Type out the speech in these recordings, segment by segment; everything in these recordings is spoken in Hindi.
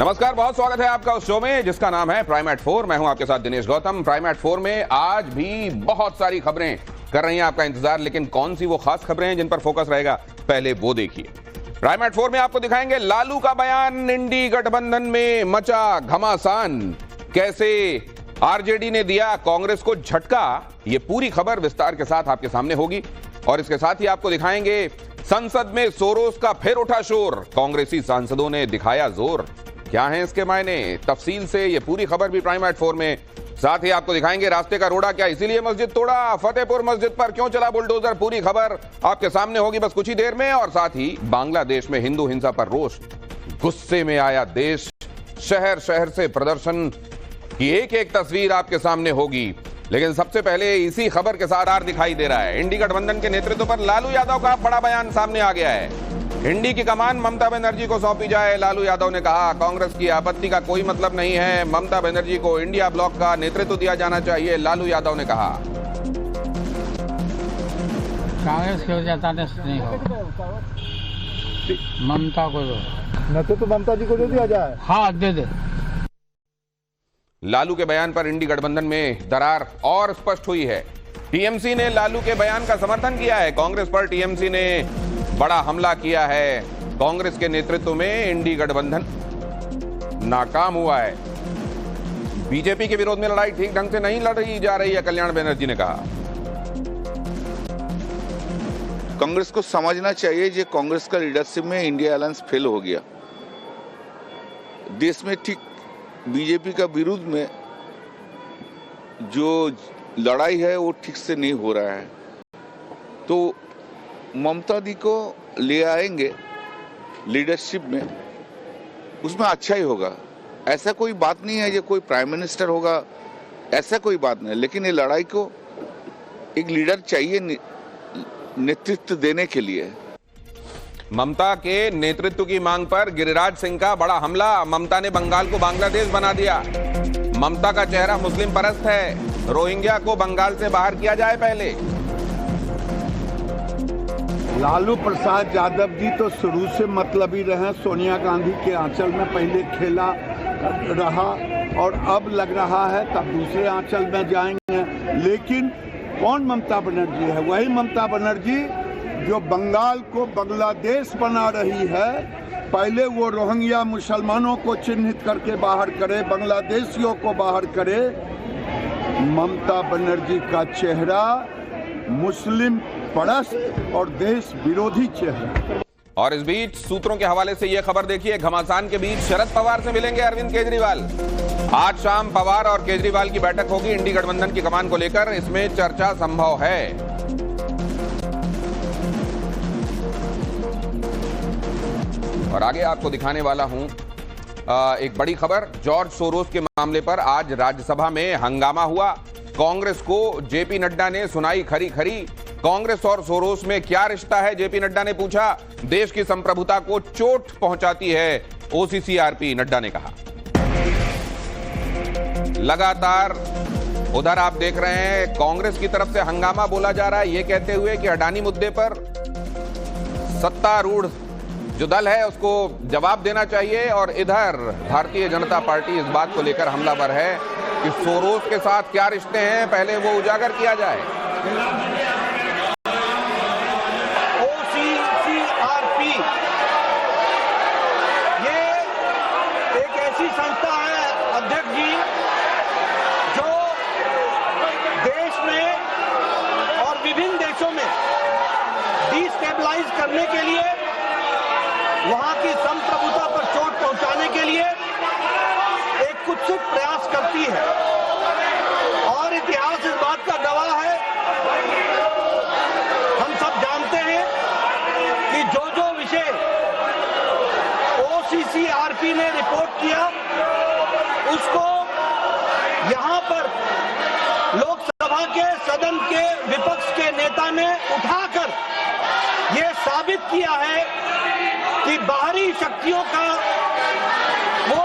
नमस्कार, बहुत स्वागत है आपका उस शो में जिसका नाम है प्राइम एट 4। मैं हूं आपके साथ दिनेश गौतम। प्राइम एट 4 में आज भी बहुत सारी खबरें कर रही हैं आपका इंतजार, लेकिन कौन सी वो खास खबरें हैं जिन पर फोकस रहेगा, पहले वो देखिए। प्राइम एट 4 में आपको दिखाएंगे लालू का बयान, इंडी गठबंधन में मचा घमासान, कैसे आरजेडी ने दिया कांग्रेस को झटका। ये पूरी खबर विस्तार के साथ आपके सामने होगी। और इसके साथ ही आपको दिखाएंगे संसद में सोरोस का फिर उठा शोर, कांग्रेसी सांसदों ने दिखाया जोर। क्या है इसके मायने, तफसील से ये पूरी खबर भी प्राइम एट 4 में। साथ ही आपको दिखाएंगे रास्ते का रोड़ा क्या इसीलिए मस्जिद तोड़ा, फतेहपुर मस्जिद पर क्यों चला बुलडोजर, पूरी खबर आपके सामने होगी बस कुछ ही देर में। और साथ ही बांग्लादेश में हिंदू हिंसा पर रोष, गुस्से में आया देश, शहर शहर से प्रदर्शन की एक एक तस्वीर आपके सामने होगी। लेकिन सबसे पहले इसी खबर के साथ आर दिखाई दे रहा है। इंडी गठबंधन के नेतृत्व पर लालू यादव का बड़ा बयान सामने आ गया है। इंडी की कमान ममता बनर्जी को सौंपी जाए, लालू यादव ने कहा। कांग्रेस की आपत्ति का कोई मतलब नहीं है, ममता बनर्जी को इंडिया ब्लॉक का नेतृत्व दिया जाना चाहिए, लालू यादव ने कहा। कांग्रेस की वजह नहीं होगा, ममता को दो, तो ममता जी को दे दिया जाए। हाँ दे दे। लालू के बयान पर इंडी गठबंधन में दरार और स्पष्ट हुई है। टीएमसी ने लालू के बयान का समर्थन किया है। कांग्रेस पर टीएमसी ने बड़ा हमला किया है। कांग्रेस के नेतृत्व में इंडी गठबंधन नाकाम हुआ है। बीजेपी के विरोध में लड़ाई ठीक ढंग से नहीं लड़ी जा रही है, कल्याण बनर्जी ने कहा। कांग्रेस को समझना चाहिए कि कांग्रेस का लीडरशिप में इंडिया अलायंस फेल हो गया। देश में ठीक बीजेपी का विरुद्ध में जो लड़ाई है वो ठीक से नहीं हो रहा है। तो ममता दी को ले आएंगे लीडरशिप में, उसमें अच्छा ही होगा। ऐसा कोई बात नहीं है ये कोई प्राइम मिनिस्टर होगा, ऐसा कोई बात नहीं। लेकिन ये लड़ाई को एक लीडर चाहिए नेतृत्व देने के लिए। ममता के नेतृत्व की मांग पर गिरिराज सिंह का बड़ा हमला, ममता ने बंगाल को बांग्लादेश बना दिया। ममता का चेहरा मुस्लिम परस्त है, रोहिंग्या को बंगाल से बाहर किया जाए पहले। लालू प्रसाद यादव जी तो शुरू से मतलबी रहे, सोनिया गांधी के आंचल में पहले खेला रहा और अब लग रहा है तब दूसरे आंचल में जाएंगे। लेकिन कौन ममता बनर्जी है? वही ममता बनर्जी जो बंगाल को बांग्लादेश बना रही है। पहले वो रोहिंग्या मुसलमानों को चिन्हित करके बाहर करे, बांग्लादेशियों को बाहर करे। ममता बनर्जी का चेहरा मुस्लिम परस्त और देश विरोधी चेहरा। और इस बीच सूत्रों के हवाले से यह खबर देखिए, घमासान के बीच शरद पवार से मिलेंगे अरविंद केजरीवाल। आज शाम पवार और केजरीवाल की बैठक होगी इंडी गठबंधन की कमान को लेकर, इसमें चर्चा संभव है। और आगे आपको दिखाने वाला हूं एक बड़ी खबर। जॉर्ज सोरोस के मामले पर आज राज्यसभा में हंगामा हुआ। कांग्रेस को जेपी नड्डा ने सुनाई खरी खरी। कांग्रेस और सोरोस में क्या रिश्ता है, जेपी नड्डा ने पूछा। देश की संप्रभुता को चोट पहुंचाती है ओसीसीआरपी, नड्डा ने कहा। लगातार उधर आप देख रहे हैं कांग्रेस की तरफ से हंगामा बोला जा रहा है, यह कहते हुए कि अडानी मुद्दे पर सत्तारूढ़ जो दल है उसको जवाब देना चाहिए। और इधर भारतीय जनता पार्टी इस बात को लेकर हमलावर है कि सोरोस के साथ क्या रिश्ते हैं, पहले वो उजागर किया जाए। ओसीसीआरपी ये एक ऐसी संस्था है अध्यक्ष जी जो देश में और विभिन्न देशों में डिस्टेबलाइज करने के लिए, वहां की संप्रभुता पर चोट पहुंचाने के लिए एक कुत्सित प्रयास करती है। और इतिहास इस बात का गवाह है। हम सब जानते हैं कि जो जो विषय ओसीसीआरपी ने रिपोर्ट किया उसको यहां पर लोकसभा के सदन के विपक्ष के नेता ने उठाकर यह साबित किया है कि बाहरी शक्तियों का वो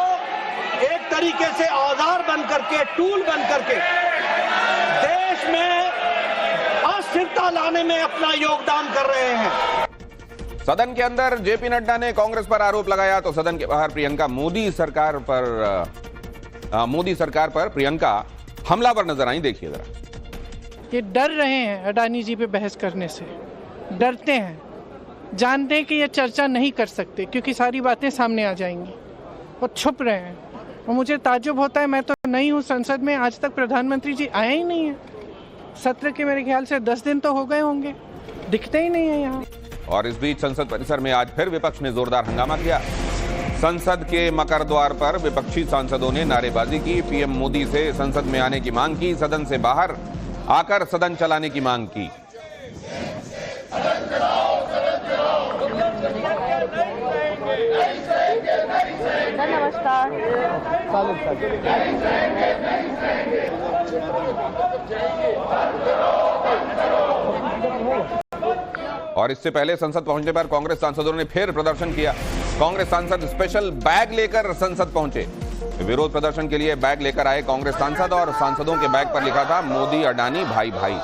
एक तरीके से औजार बन करके, टूल बन करके देश में अस्थिरता लाने में अपना योगदान कर रहे हैं। सदन के अंदर जेपी नड्डा ने कांग्रेस पर आरोप लगाया तो सदन के बाहर प्रियंका मोदी सरकार पर प्रियंका हमलावर नजर आई। देखिए जरा। ये डर रहे हैं अडानी जी पे बहस करने से, डरते हैं, जानते हैं कि ये चर्चा नहीं कर सकते क्योंकि सारी बातें सामने आ जाएंगी और छुप रहे हैं। और मुझे ताज्जुब होता है, मैं तो नहीं हूँ संसद में, आज तक प्रधानमंत्री जी आए ही नहीं है। सत्र के मेरे ख्याल से 10 दिन तो हो गए होंगे, दिखते ही नहीं है यहाँ। और इस बीच संसद परिसर में आज फिर विपक्ष ने जोरदार हंगामा किया। संसद के मकर द्वार पर विपक्षी सांसदों ने नारेबाजी की, पीएम मोदी से संसद में आने की मांग की, सदन से बाहर आकर सदन चलाने की मांग की। नमस्कार। और इससे पहले संसद पहुंचने पर कांग्रेस सांसदों ने फिर प्रदर्शन किया। कांग्रेस सांसद स्पेशल बैग लेकर संसद पहुंचे। विरोध प्रदर्शन के लिए बैग लेकर आए कांग्रेस सांसद और सांसदों के बैग पर लिखा था मोदी अडानी भाई भाई।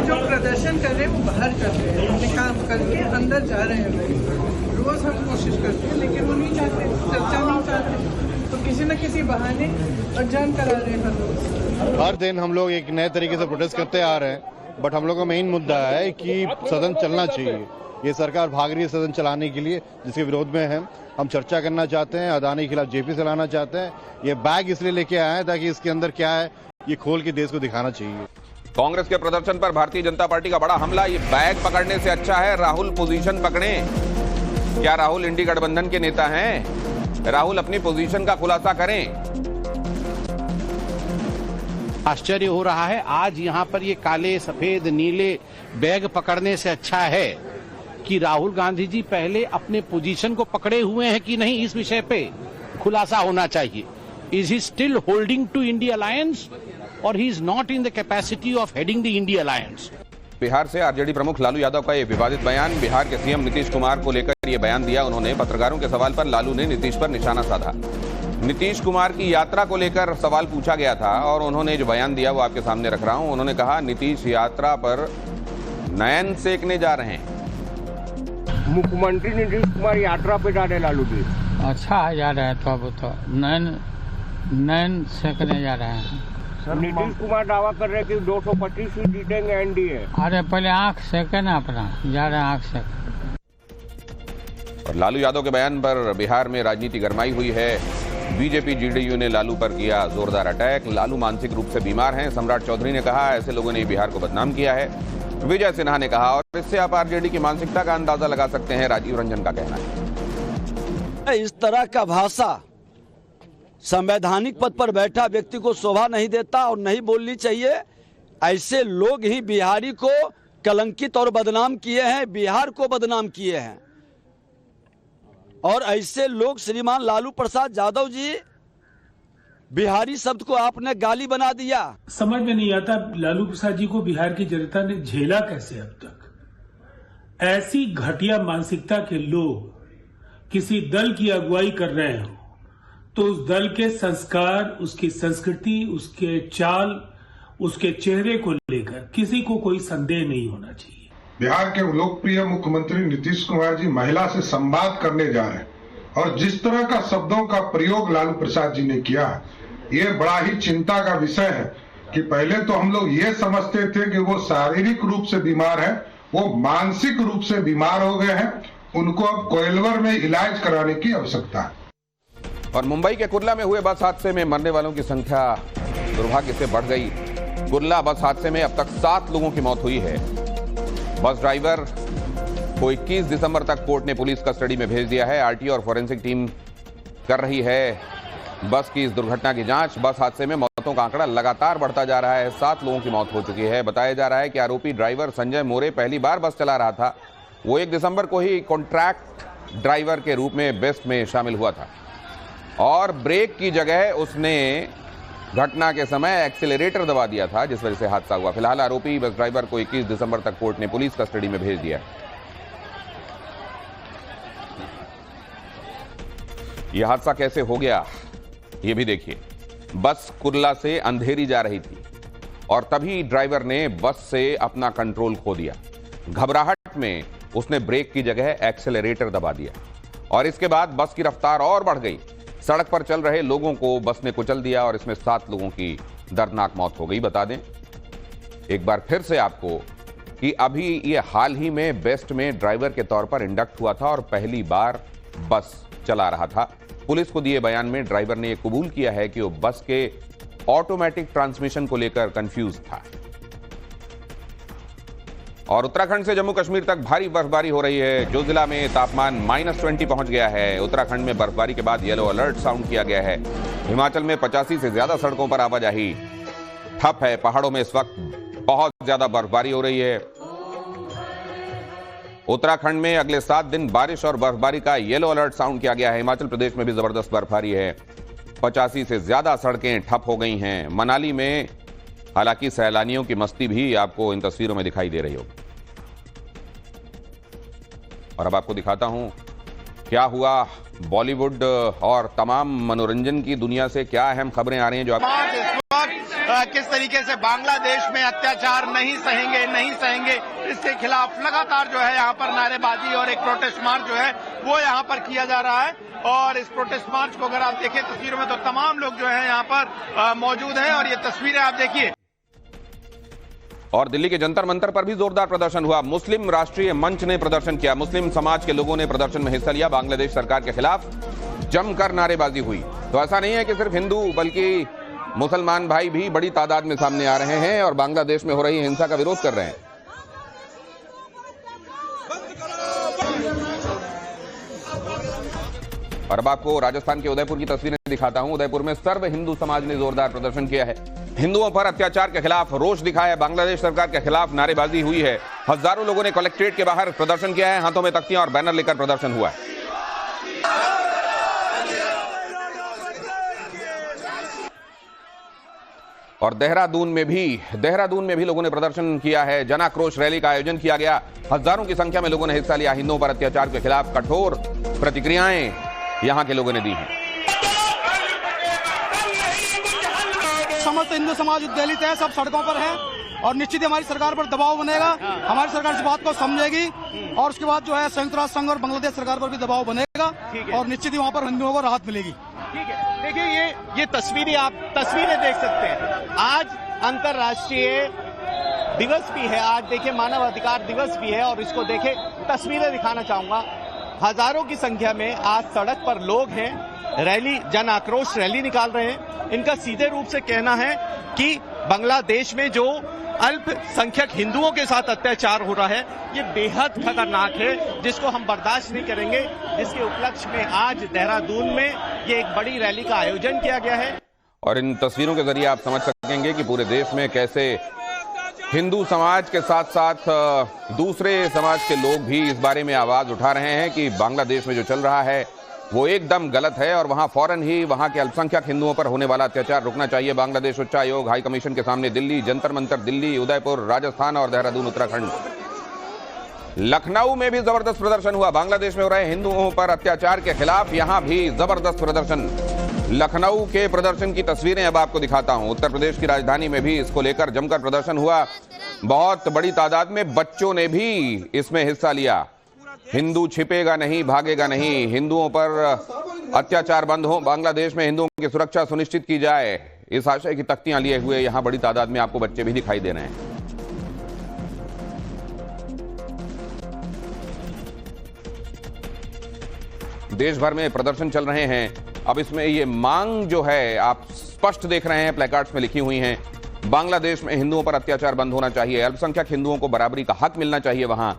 जो प्रदर्शन कर रहे हैं वो बाहर कर रहे हैं, अपने काम करके अंदर जा रहे हैं। रोज हम कोशिश करते हैं लेकिन वो नहीं चाहते, चर्चा नहीं चाहते, तो किसी न किसी बहाने अनजान करा रहे हैं। हर दिन हम लोग एक नए तरीके से प्रोटेस्ट करते आ रहे हैं, बट हम लोग का मेन मुद्दा है कि सदन चलना चाहिए। ये सरकार भाग रही है सदन चलाने के लिए, जिसके विरोध में है। हम चर्चा करना चाहते हैं, अडानी के खिलाफ जेपी से लाना चाहते हैं। ये बैग इसलिए लेके आए हैं ताकि इसके अंदर क्या है ये खोल के देश को दिखाना चाहिए। कांग्रेस के प्रदर्शन पर भारतीय जनता पार्टी का बड़ा हमला। ये बैग पकड़ने से अच्छा है राहुल पोजीशन पकड़ें। क्या राहुल इंडी गठबंधन के नेता हैं? राहुल अपनी पोजीशन का खुलासा करें। आश्चर्य हो रहा है, आज यहाँ पर ये काले सफेद नीले बैग पकड़ने से अच्छा है कि राहुल गांधी जी पहले अपने पोजीशन को पकड़े हुए हैं कि नहीं, इस विषय पे खुलासा होना चाहिए। Is he still holding to India alliance और he is not in the capacity of heading the India alliance. Bihar से आरजेडी प्रमुख लालू यादव का ये विवादित बयान। बिहार के सीएम नीतीश कुमार को लेकर ये बयान दिया उन्होंने। पत्रकारों के सवाल पर लालू ने नीतीश पर निशाना साधा। नीतीश कुमार की यात्रा को लेकर सवाल पूछा गया था और उन्होंने जो बयान दिया वो आपके सामने रख रहा हूं। उन्होंने कहा नीतीश यात्रा पर नयन सेकने जा रहे हैं। मुख्यमंत्री नीतीश कुमार यात्रा पे जा रहे लालू जी। अच्छा जा रहा है तो अब तो नयन सेकने जा रहे हैं। नीतीश कुमार दावा कर रहे हैं कि 225 सीट जीतेंगे एनडीए। अरे पहले आंख सेके ना अपना, जा रहे हैं आंख सेक। और लालू यादव के बयान पर बिहार में राजनीति गरमाई हुई है। बीजेपी जेडीयू ने लालू पर किया जोरदार अटैक। लालू मानसिक रूप से बीमार हैं, सम्राट चौधरी ने कहा। ऐसे लोगों ने बिहार को बदनाम किया है, विजय सिन्हा ने कहा। और इससे आप आरजेडी की मानसिकता का अंदाजा लगा सकते हैं, राजीव रंजन का कहना है। इस तरह का भाषा संवैधानिक पद पर बैठा व्यक्ति को शोभा नहीं देता और नहीं बोलनी चाहिए। ऐसे लोग ही बिहारी को कलंकित और बदनाम किए हैं, बिहार को बदनाम किए हैं। और ऐसे लोग, श्रीमान लालू प्रसाद यादव जी, बिहारी शब्द को आपने गाली बना दिया। समझ में नहीं आता लालू प्रसाद जी को बिहार की जनता ने झेला कैसे अब तक। ऐसी घटिया मानसिकता के लोग किसी दल की अगुवाई कर रहे हो तो उस दल के संस्कार, उसकी संस्कृति, उसके चाल, उसके चेहरे को लेकर किसी को कोई संदेह नहीं होना चाहिए। बिहार के लोकप्रिय मुख्यमंत्री नीतीश कुमार जी महिला से संवाद करने जा रहे हैं और जिस तरह का शब्दों का प्रयोग लालू प्रसाद जी ने किया, ये बड़ा ही चिंता का विषय है कि पहले तो हम लोग ये समझते थे कि वो शारीरिक रूप से बीमार है, वो मानसिक रूप से बीमार हो गए हैं। उनको अब कोइलवर में इलाज कराने की आवश्यकता है। और मुंबई के कुर्ला में हुए बस हादसे में मरने वालों की संख्या दुर्भाग्य से बढ़ गई। कुर्ला बस हादसे में अब तक 7 लोगों की मौत हुई है। बस ड्राइवर को 21 दिसंबर तक कोर्ट ने पुलिस कस्टडी में भेज दिया है। आरटीओ और फॉरेंसिक टीम कर रही है बस की इस दुर्घटना की जांच। बस हादसे में मौतों का आंकड़ा लगातार बढ़ता जा रहा है। 7 लोगों की मौत हो चुकी है। बताया जा रहा है कि आरोपी ड्राइवर संजय मोरे पहली बार बस चला रहा था। वो 1 दिसंबर को ही कॉन्ट्रैक्ट ड्राइवर के रूप में बेस्ट में शामिल हुआ था और ब्रेक की जगह उसने घटना के समय एक्सीलरेटर दबा दिया था, जिस वजह से हादसा हुआ। फिलहाल आरोपी बस ड्राइवर को 21 दिसंबर तक कोर्ट ने पुलिस कस्टडी में भेज दिया। यह हादसा कैसे हो गया यह भी देखिए। बस कुर्ला से अंधेरी जा रही थी और तभी ड्राइवर ने बस से अपना कंट्रोल खो दिया। घबराहट में उसने ब्रेक की जगह एक्सेलरेटर दबा दिया और इसके बाद बस की रफ्तार और बढ़ गई। सड़क पर चल रहे लोगों को बस ने कुचल दिया और इसमें 7 लोगों की दर्दनाक मौत हो गई। बता दें एक बार फिर से आपको कि अभी ये हाल ही में बेस्ट में ड्राइवर के तौर पर इंडक्ट हुआ था और पहली बार बस चला रहा था। पुलिस को दिए बयान में ड्राइवर ने यह कबूल किया है कि वो बस के ऑटोमेटिक ट्रांसमिशन को लेकर कंफ्यूज था। और उत्तराखंड से जम्मू कश्मीर तक भारी बर्फबारी हो रही है। जो जिला में तापमान -20 पहुंच गया है। उत्तराखंड में बर्फबारी के बाद येलो अलर्ट साउंड किया गया है। हिमाचल में 85 से ज्यादा सड़कों पर आवाजाही ठप है। पहाड़ों में इस वक्त बहुत ज्यादा बर्फबारी हो रही है। उत्तराखंड में अगले 7 दिन बारिश और बर्फबारी का येलो अलर्ट साउंड किया गया है। हिमाचल प्रदेश में भी जबरदस्त बर्फबारी है। 85 से ज्यादा सड़कें ठप हो गई हैं। मनाली में हालांकि सैलानियों की मस्ती भी आपको इन तस्वीरों में दिखाई दे रही होगी। और अब आपको दिखाता हूं क्या हुआ बॉलीवुड और तमाम मनोरंजन की दुनिया से क्या अहम खबरें आ रही हैं जो किस तरीके से बांग्लादेश में अत्याचार नहीं सहेंगे इसके खिलाफ लगातार जो है यहाँ पर नारेबाजी और एक प्रोटेस्ट मार्च जो है वो यहाँ पर किया जा रहा है। और इस प्रोटेस्ट मार्च को अगर आप देखें तस्वीरों में तो तमाम लोग जो है यहाँ पर मौजूद हैं और ये तस्वीरें आप देखिए। और दिल्ली के जंतर मंतर पर भी जोरदार प्रदर्शन हुआ। मुस्लिम राष्ट्रीय मंच ने प्रदर्शन किया। मुस्लिम समाज के लोगों ने प्रदर्शन में हिस्सा लिया। बांग्लादेश सरकार के खिलाफ जमकर नारेबाजी हुई। तो ऐसा नहीं है कि सिर्फ हिंदू बल्कि मुसलमान भाई भी बड़ी तादाद में सामने आ रहे हैं और बांग्लादेश में हो रही हिंसा का विरोध कर रहे हैं। और अब आपको राजस्थान के उदयपुर की तस्वीरें दिखाता हूं। उदयपुर में सर्व हिंदू समाज ने जोरदार प्रदर्शन किया है। हिंदुओं पर अत्याचार के खिलाफ रोष दिखाया। बांग्लादेश सरकार के खिलाफ नारेबाजी हुई है। हजारों लोगों ने कलेक्ट्रेट के बाहर प्रदर्शन किया है। हाथों में तख्तियां और बैनर लेकर प्रदर्शन हुआ है। और देहरादून में भी लोगों ने प्रदर्शन किया है। जन आक्रोश रैली का आयोजन किया गया। हजारों की संख्या में लोगों ने हिस्सा लिया। हिंदुओं पर अत्याचार के खिलाफ कठोर प्रतिक्रियाएं यहां के लोगों ने दी हैं। समस्त हिंदू समाज उद्वेलित है, सब सड़कों पर है और निश्चित ही हमारी सरकार पर दबाव बनेगा। हमारी सरकार इस बात को समझेगी और उसके बाद जो है संयुक्त राष्ट्र संघ और बांग्लादेश सरकार पर भी दबाव बनेगा और निश्चित ही वहाँ पर हिंदुओं को राहत मिलेगी। ठीक है, देखिए ये तस्वीरें देख सकते हैं। आज अंतर्राष्ट्रीय दिवस भी है। आज देखिए मानव अधिकार दिवस भी है और इसको देखे तस्वीरें दिखाना चाहूंगा। हजारों की संख्या में आज सड़क पर लोग हैं। रैली जन आक्रोश रैली निकाल रहे हैं। इनका सीधे रूप से कहना है कि बांग्लादेश में जो अल्पसंख्यक हिंदुओं के साथ अत्याचार हो रहा है ये बेहद खतरनाक है, जिसको हम बर्दाश्त नहीं करेंगे। जिसके उपलक्ष्य में आज देहरादून में ये एक बड़ी रैली का आयोजन किया गया है। और इन तस्वीरों के जरिए आप समझ सकेंगे कि पूरे देश में कैसे हिंदू समाज के साथ साथ दूसरे समाज के लोग भी इस बारे में आवाज उठा रहे हैं कि बांग्लादेश में जो चल रहा है वो एकदम गलत है और वहां फौरन ही वहां के अल्पसंख्यक हिंदुओं पर होने वाला अत्याचार रुकना चाहिए। बांग्लादेश उच्चायोग हाई कमीशन के सामने दिल्ली, जंतर मंतर दिल्ली, उदयपुर राजस्थान और देहरादून उत्तराखंड। लखनऊ में भी जबरदस्त प्रदर्शन हुआ। बांग्लादेश में हो रहे हिंदुओं पर अत्याचार के खिलाफ यहां भी जबरदस्त प्रदर्शन। लखनऊ के प्रदर्शन की तस्वीरें अब आपको दिखाता हूं। उत्तर प्रदेश की राजधानी में भी इसको लेकर जमकर प्रदर्शन हुआ। बहुत बड़ी तादाद में बच्चों ने भी इसमें हिस्सा लिया। हिंदू छिपेगा नहीं, भागेगा नहीं, हिंदुओं पर अत्याचार बंद हो, बांग्लादेश में हिंदुओं की सुरक्षा सुनिश्चित की जाए, इस आशय की तख्तियां लिए हुए यहां बड़ी तादाद में आपको बच्चे भी दिखाई दे रहे हैं। देश भर में प्रदर्शन चल रहे हैं। अब इसमें ये मांग जो है आप स्पष्ट देख रहे हैं, प्लेकार्ड्स में लिखी हुई हैं। बांग्लादेश में हिंदुओं पर अत्याचार बंद होना चाहिए, अल्पसंख्यक हिंदुओं को बराबरी का हक मिलना चाहिए, वहां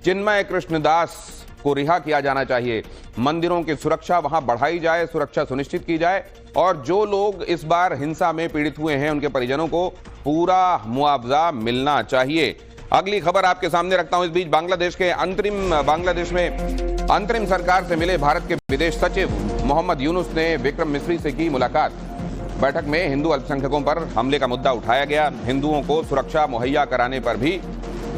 चिन्मय कृष्णदास को रिहा किया जाना चाहिए, मंदिरों की सुरक्षा वहां बढ़ाई जाए, सुरक्षा सुनिश्चित की जाए और जो लोग इस बार हिंसा में पीड़ित हुए हैं उनके परिजनों को पूरा मुआवजा मिलना चाहिए। अगली खबर आपके सामने रखता हूं। इस बीच बांग्लादेश में अंतरिम सरकार से मिले भारत के विदेश सचिव मोहम्मद यूनुस ने विक्रम मिस्री से की मुलाकात। बैठक में हिंदू अल्पसंख्यकों पर हमले का मुद्दा उठाया गया। हिंदुओं को सुरक्षा मुहैया कराने पर भी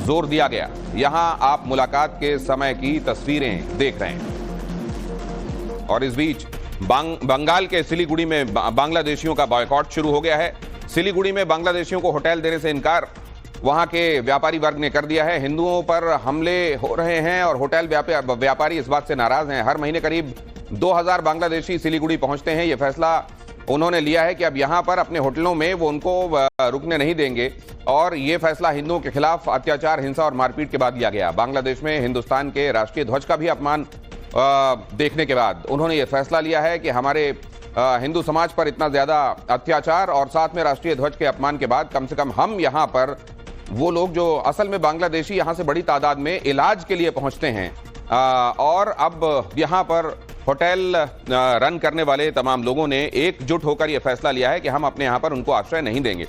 जोर दिया गया। यहां आप मुलाकात के समय की तस्वीरें देख रहे हैं। और इस बीच बंगाल के सिलीगुड़ी में बांग्लादेशियों का बॉयकॉट शुरू हो गया है। सिलीगुड़ी में बांग्लादेशियों को होटल देने से इनकार। वहां के व्यापारी वर्ग ने कर दिया है। हिंदुओं पर हमले हो रहे हैं और होटल व्यापारी इस बात से नाराज हैं। हर महीने करीब 2000 बांग्लादेशी सिलीगुड़ी पहुंचते हैं। ये फैसला उन्होंने लिया है कि अब यहां पर अपने होटलों में वो उनको रुकने नहीं देंगे और ये फैसला हिंदुओं के खिलाफ अत्याचार, हिंसा और मारपीट के बाद लिया गया। बांग्लादेश में हिंदुस्तान के राष्ट्रीय ध्वज का भी अपमान देखने के बाद उन्होंने ये फैसला लिया है कि हमारे हिंदू समाज पर इतना ज्यादा अत्याचार और साथ में राष्ट्रीय ध्वज के अपमान के बाद कम से कम हम यहां पर वो लोग जो असल में बांग्लादेशी यहां से बड़ी तादाद में इलाज के लिए पहुंचते हैं और अब यहां पर होटल रन करने वाले तमाम लोगों ने एकजुट होकर यह फैसला लिया है कि हम अपने यहां पर उनको आश्रय नहीं देंगे।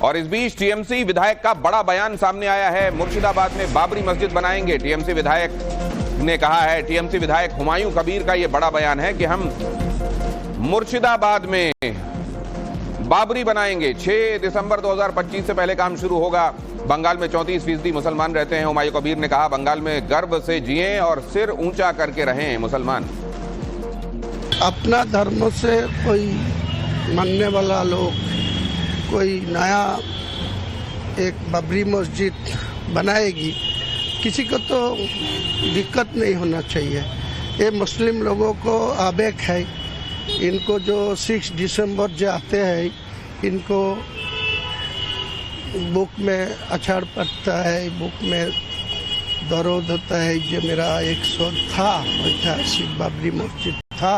और इस बीच टीएमसी विधायक का बड़ा बयान सामने आया है। मुर्शिदाबाद में बाबरी मस्जिद बनाएंगे, टीएमसी विधायक ने कहा है। टीएमसी विधायक हुमायूं कबीर का यह बड़ा बयान है कि हम मुर्शिदाबाद में बाबरी बनाएंगे। 6 दिसंबर 2025 से पहले काम शुरू होगा। बंगाल में 34% मुसलमान रहते हैं। हुमायूं कबीर ने कहा, बंगाल में गर्व से जिएं और सिर ऊंचा करके रहें मुसलमान। अपना धर्म से कोई मानने वाला लोग कोई नया एक बाबरी मस्जिद बनाएगी, किसी को तो दिक्कत नहीं होना चाहिए। ये मुस्लिम लोगों को आवेग है। इनको जो 6 दिसंबर जो आते हैं, इनको बुक में अछाड़ पड़ता है, बुक में दर्द होता है। जो मेरा एक शोध था, ऐतिहासिक बाबरी मस्जिद था,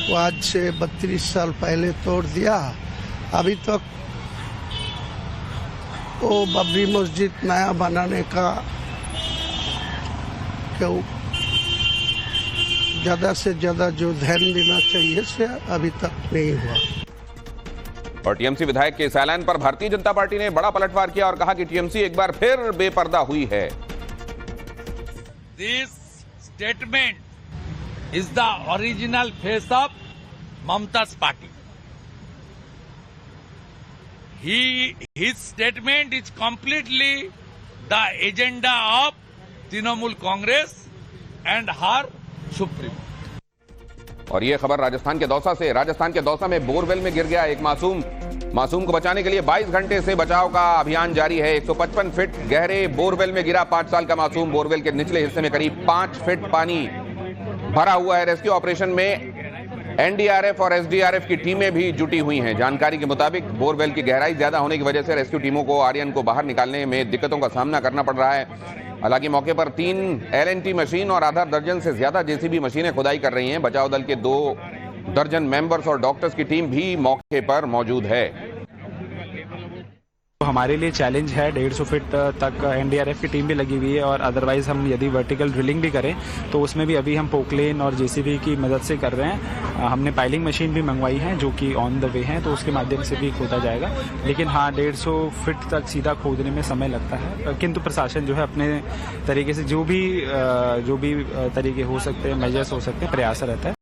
वो आज से 32 साल पहले तोड़ दिया। अभी तक वो बाबरी मस्जिद नया बनाने का क्यों ज्यादा से ज्यादा जो ध्यान देना चाहिए से अभी तक नहीं हुआ। और टीएमसी विधायक के इस ऐलान पर भारतीय जनता पार्टी ने बड़ा पलटवार किया और कहा कि टीएमसी एक बार फिर बेपर्दा हुई है। This statement is the original face of Mamta's party. His statement is completely the agenda of Trinamool Congress and her Supreme. और ये खबर राजस्थान के दौसा से। राजस्थान के दौसा में बोरवेल में गिर गया एक मासूम को बचाने के लिए 22 घंटे से बचाव का अभियान जारी है। 155 फीट गहरे बोरवेल में गिरा 5 साल का मासूम। बोरवेल के निचले हिस्से में करीब 5 फीट पानी भरा हुआ है। रेस्क्यू ऑपरेशन में एनडीआरएफ और एसडीआरएफ की टीमें भी जुटी हुई हैं। जानकारी के मुताबिक बोरवेल की गहराई ज्यादा होने की वजह से रेस्क्यू टीमों को आर्यन को बाहर निकालने में दिक्कतों का सामना करना पड़ रहा है। हालांकि मौके पर 3 LNT मशीन और आधा दर्जन से ज्यादा जेसीबी मशीनें खुदाई कर रही हैं। बचाव दल के 2 दर्जन मेंबर्स और डॉक्टर्स की टीम भी मौके पर मौजूद है। हमारे लिए चैलेंज है। 150 फीट तक एनडीआरएफ की टीम भी लगी हुई है और अदरवाइज हम यदि वर्टिकल ड्रिलिंग भी करें तो उसमें भी अभी हम पोकलेन और जेसीबी की मदद से कर रहे हैं। हमने पाइलिंग मशीन भी मंगवाई है जो कि ऑन द वे है, तो उसके माध्यम से भी खोदा जाएगा। लेकिन हाँ, 150 फीट तक सीधा खोदने में समय लगता है, किंतु प्रशासन जो है अपने तरीके से जो भी तरीके हो सकते हैं, मेजर्स हो सकते हैं, प्रयास रहता है।